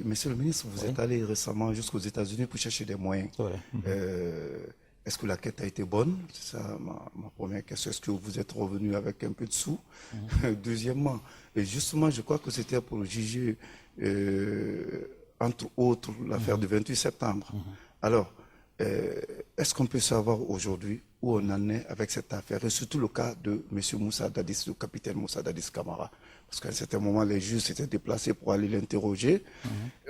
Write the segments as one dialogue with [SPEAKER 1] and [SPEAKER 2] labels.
[SPEAKER 1] Monsieur le ministre, vous êtes allé récemment jusqu'aux États-Unis pour chercher des moyens.
[SPEAKER 2] C'est vrai.
[SPEAKER 1] Est-ce que la quête a été bonne? C'est ça ma première question. Est-ce que vous êtes revenu avec un peu de sous? Deuxièmement, et justement, je crois que c'était pour juger, entre autres, l'affaire du 28 septembre. Alors, est-ce qu'on peut savoir aujourd'hui où on en est avec cette affaire, et surtout le cas de M. Moussa Dadis, le capitaine Moussa Dadis Camara? Parce qu'à un certain moment, les juges s'étaient déplacés pour aller l'interroger.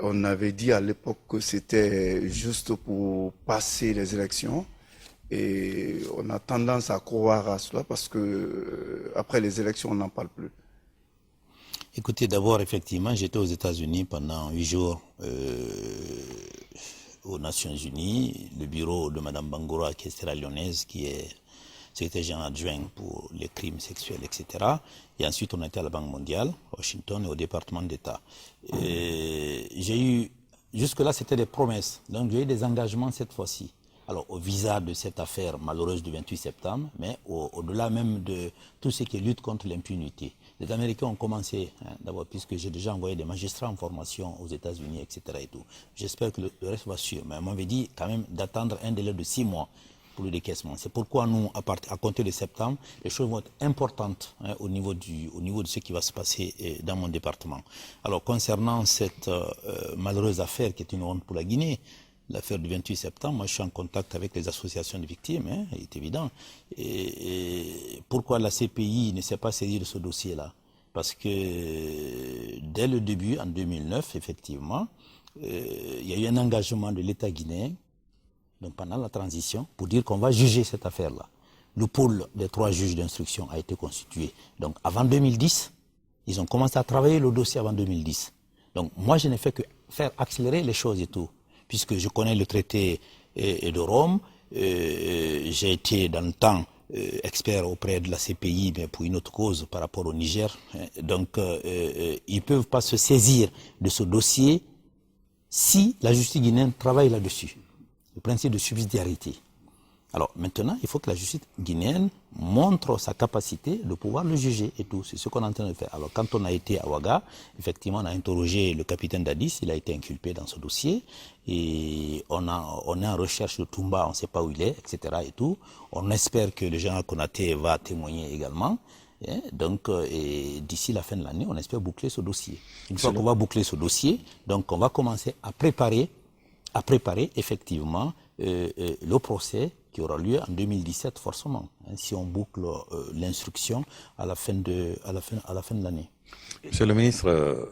[SPEAKER 1] On avait dit à l'époque que c'était juste pour passer les élections. Et on a tendance à croire à cela parce que après les élections, on n'en parle plus.
[SPEAKER 2] Écoutez, d'abord, effectivement, j'étais aux États-Unis pendant 8 jours aux Nations Unies. Le bureau de Mme Bangoura, qui est sierra-léonaise, qui est secrétaire général adjoint pour les crimes sexuels, etc. Et ensuite, on était à la Banque mondiale, à Washington, et au département d'État. J'ai eu, jusque-là, c'était des promesses. Donc, j'ai eu des engagements cette fois-ci. Alors, au visa de cette affaire malheureuse du 28 septembre, mais au-delà même de tout ce qui est lutte contre l'impunité. Les Américains ont commencé, d'abord, puisque j'ai déjà envoyé des magistrats en formation aux États-Unis, etc. et tout. J'espère que le reste va suivre. Mais on m'avait dit quand même d'attendre un délai de 6 mois pour le décaissement. C'est pourquoi nous, à compter de septembre, les choses vont être importantes au niveau de ce qui va se passer dans mon département. Alors, concernant cette malheureuse affaire qui est une honte pour la Guinée, l'affaire du 28 septembre, moi je suis en contact avec les associations de victimes, c'est évident. Et pourquoi la CPI ne s'est pas saisie de ce dossier-là? Parce que dès le début, en 2009, effectivement, il y a eu un engagement de l'État guinéen, donc pendant la transition, pour dire qu'on va juger cette affaire-là. Le pôle des 3 juges d'instruction a été constitué. Donc avant 2010, ils ont commencé à travailler le dossier avant 2010. Donc moi je n'ai fait que faire accélérer les choses et tout. Puisque je connais le traité de Rome, j'ai été dans le temps expert auprès de la CPI, mais pour une autre cause par rapport au Niger. Donc, ils ne peuvent pas se saisir de ce dossier si la justice guinéenne travaille là-dessus. Le principe de subsidiarité. Alors maintenant, il faut que la justice guinéenne montre sa capacité de pouvoir le juger et tout. C'est ce qu'on est en train de faire. Alors quand on a été à Ouaga, effectivement, on a interrogé le capitaine Dadis, il a été inculpé dans ce dossier. Et on est en recherche de Toumba, on ne sait pas où il est, etc. et tout. On espère que le général Konaté va témoigner également. Donc, d'ici la fin de l'année, on espère boucler ce dossier. Une fois qu'on va boucler ce dossier, donc on va commencer à préparer effectivement le procès qui aura lieu en 2017 forcément, si on boucle l'instruction à la fin de l'année.
[SPEAKER 3] Monsieur le ministre,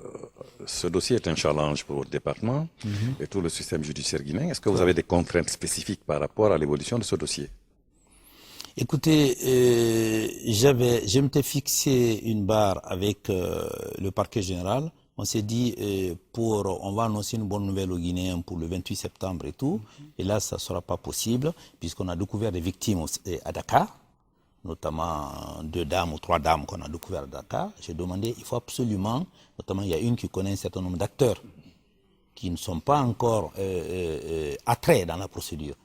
[SPEAKER 3] ce dossier est un challenge pour votre département et tout le système judiciaire guinéen. Est-ce que vous avez des contraintes spécifiques par rapport à l'évolution de ce dossier?
[SPEAKER 2] Écoutez, je m'étais fixé une barre avec le parquet général. On s'est dit, on va annoncer une bonne nouvelle aux Guinéens pour le 28 septembre et tout. Et là, ça ne sera pas possible, puisqu'on a découvert des victimes à Dakar, notamment 2 dames ou 3 dames qu'on a découvert à Dakar. J'ai demandé, il faut absolument, notamment il y a une qui connaît un certain nombre d'acteurs qui ne sont pas encore attraits dans la procédure.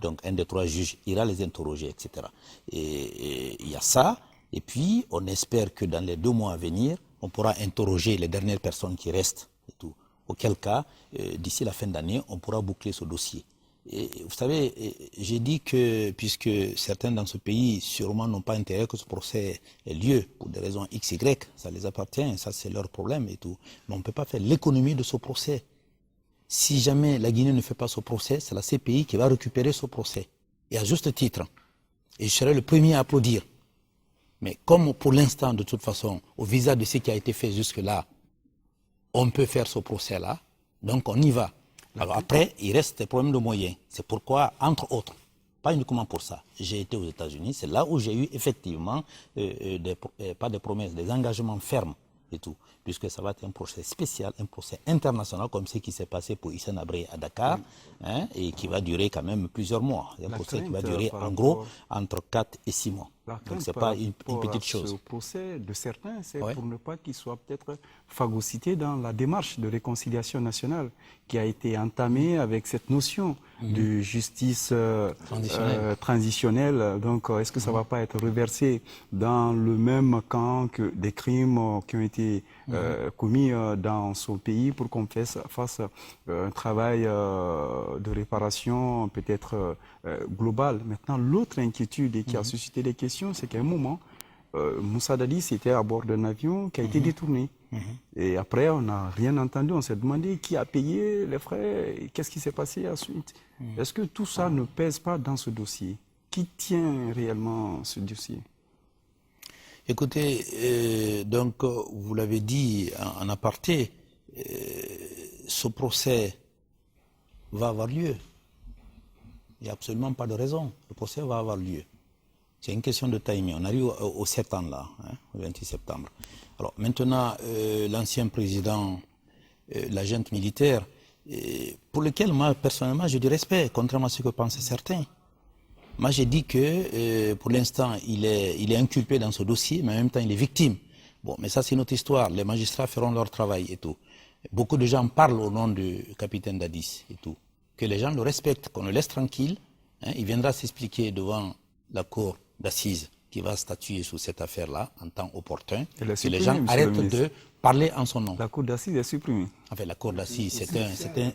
[SPEAKER 2] Donc un des 3 juges ira les interroger, etc. Et il y a ça. Et puis, on espère que dans les 2 mois à venir, on pourra interroger les dernières personnes qui restent et tout. Auquel cas, d'ici la fin d'année, on pourra boucler ce dossier. Et vous savez, j'ai dit que, puisque certains dans ce pays sûrement n'ont pas intérêt que ce procès ait lieu, pour des raisons X, Y, ça les appartient, ça c'est leur problème et tout. Mais on ne peut pas faire l'économie de ce procès. Si jamais la Guinée ne fait pas ce procès, c'est la CPI qui va récupérer ce procès. Et à juste titre. Et je serai le premier à applaudir. Mais comme pour l'instant, de toute façon, au visa de ce qui a été fait jusque-là, on peut faire ce procès-là, donc on y va. Alors après, il reste des problèmes de moyens. C'est pourquoi, entre autres, pas uniquement pour ça, j'ai été aux États-Unis, c'est là où j'ai eu effectivement, pas des promesses, des engagements fermes et tout, puisque ça va être un procès spécial, un procès international, comme ce qui s'est passé pour Hissène Habré à Dakar, et qui va durer quand même plusieurs mois. Un procès qui va durer en gros entre 4 et 6 mois.
[SPEAKER 4] La
[SPEAKER 2] Donc
[SPEAKER 4] crainte
[SPEAKER 2] c'est
[SPEAKER 4] par
[SPEAKER 2] pas une
[SPEAKER 4] rapport
[SPEAKER 2] petite
[SPEAKER 4] à
[SPEAKER 2] chose.
[SPEAKER 4] Ce procès de certains, c'est
[SPEAKER 2] Ouais.
[SPEAKER 4] pour ne pas qu'il soit peut-être phagocyté dans la démarche de réconciliation nationale qui a été entamée avec cette notion de justice transitionnelle. Donc, est-ce que ça ne va pas être reversé dans le même camp que des crimes qui ont été commis dans son pays pour qu'on fasse un travail de réparation peut-être global. Maintenant, l'autre inquiétude et qui a suscité des questions, c'est qu'à un moment, Moussa Dadis était à bord d'un avion qui a été détourné. Et après, on n'a rien entendu. On s'est demandé qui a payé les frais, et qu'est-ce qui s'est passé ensuite. Est-ce que tout ça ne pèse pas dans ce dossier? Qui tient réellement ce dossier?
[SPEAKER 2] Écoutez, donc vous l'avez dit en aparté, ce procès va avoir lieu. Il n'y a absolument pas de raison. Le procès va avoir lieu. C'est une question de timing. On arrive au 7 ans là, au 28 septembre. Alors maintenant, l'ancien président, la junte militaire, pour lequel moi personnellement j'ai du respect, contrairement à ce que pensent certains. Moi j'ai dit que pour l'instant il est inculpé dans ce dossier, mais en même temps il est victime. Bon, mais ça c'est notre histoire. Les magistrats feront leur travail et tout. Beaucoup de gens parlent au nom du capitaine Dadis et tout. Que les gens le respectent, qu'on le laisse tranquille. Il viendra s'expliquer devant la cour d'assises qui va statuer sur cette affaire-là en temps opportun. Que les gens arrêtent de parler en son nom.
[SPEAKER 4] La cour d'assises est supprimée.
[SPEAKER 2] En fait, la cour d'assises,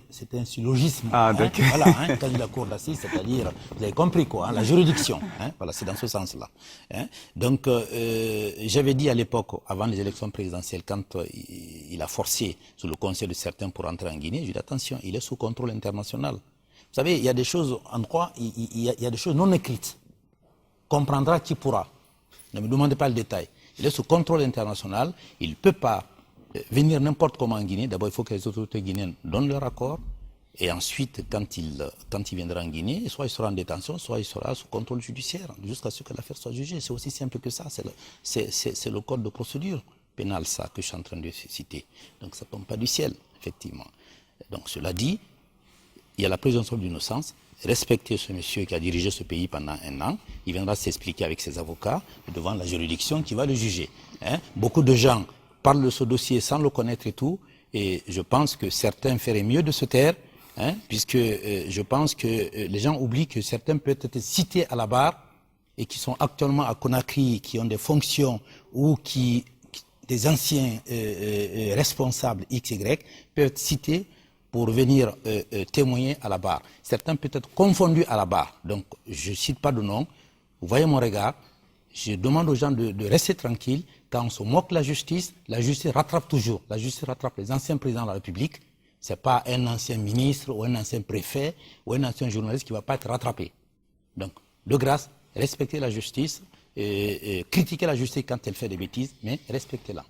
[SPEAKER 2] c'est un syllogisme.
[SPEAKER 4] Ah, d'accord.
[SPEAKER 2] Voilà, quand la cour d'assises, c'est-à-dire, vous avez compris quoi, la juridiction. Voilà, c'est dans ce sens-là. Donc, j'avais dit à l'époque, avant les élections présidentielles, quand il a forcé sous le conseil de certains pour entrer en Guinée, j'ai dit attention, il est sous contrôle international. Vous savez, il y a des choses en droit, il y a des choses non écrites. Comprendra qui pourra. Ne me demandez pas le détail. Il est sous contrôle international. Il ne peut pas venir n'importe comment en Guinée. D'abord, il faut que les autorités guinéennes donnent leur accord. Et ensuite, quand il viendra en Guinée, soit il sera en détention, soit il sera sous contrôle judiciaire, jusqu'à ce que l'affaire soit jugée. C'est aussi simple que ça. C'est le code de procédure pénale, ça, que je suis en train de citer. Donc, ça ne tombe pas du ciel, effectivement. Donc, cela dit, il y a la présomption d'innocence. Respecter ce monsieur qui a dirigé ce pays pendant 1 an. Il viendra s'expliquer avec ses avocats devant la juridiction qui va le juger. Beaucoup de gens parlent de ce dossier sans le connaître et tout. Et je pense que certains feraient mieux de se taire, puisque je pense que les gens oublient que certains peuvent être cités à la barre et qui sont actuellement à Conakry, qui ont des fonctions ou des anciens responsables XY peuvent être cités pour venir témoigner à la barre. Certains peuvent être confondus à la barre. Donc, je ne cite pas de nom. Vous voyez mon regard. Je demande aux gens de rester tranquilles. Quand on se moque de la justice rattrape toujours. La justice rattrape les anciens présidents de la République. Ce n'est pas un ancien ministre ou un ancien préfet ou un ancien journaliste qui ne va pas être rattrapé. Donc, de grâce, respectez la justice, critiquez la justice quand elle fait des bêtises, mais respectez-la.